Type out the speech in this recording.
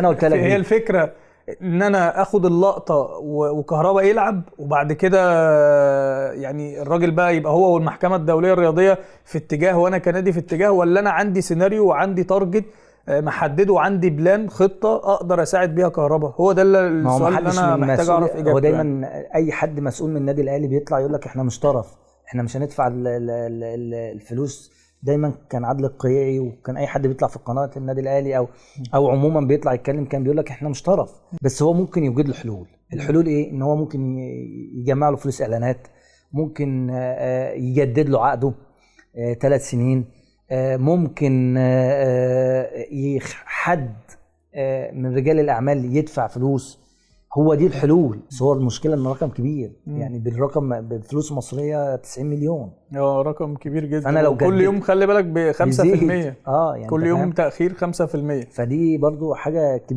انا قلت لك هي الفكره ان انا اخد اللقطه وكهربا يلعب، وبعد كده يعني الراجل بقى يبقى هو والمحكمه الدوليه الرياضيه في اتجاه وانا كنادي في اتجاه، ولا انا عندي سيناريو وعندي تارجت محدده وعندي بلان خطه اقدر اساعد بيها كهربا؟ هو ده ما هو السؤال اللي محدش انا من محتاج مسؤول، اعرف هو اجابته يعني. دايما اي حد مسؤول من النادي الاهلي بيطلع يقول لك احنا مش طرف، احنا مش هندفع الفلوس. دايما كان عادل القيعي وكان اي حد بيطلع في قناه النادي الاهلي او عموما بيطلع يتكلم كان بيقول لك احنا مش طرف، بس هو ممكن يوجد له حلول. الحلول ايه؟ ان هو ممكن يجمع له فلوس اعلانات، ممكن يجدد له عقده 3 سنين، ممكن حد من رجال الاعمال يدفع فلوس. هو دي الحلول، بس هو المشكله ان الرقم كبير. يعني بالرقم بفلوس مصريه 90 مليون، رقم كبير جدا. فانا لو كل يوم خلي بالك ب 5%، يعني كل يوم تاخير 5%. فدي برضو حاجه كبيره.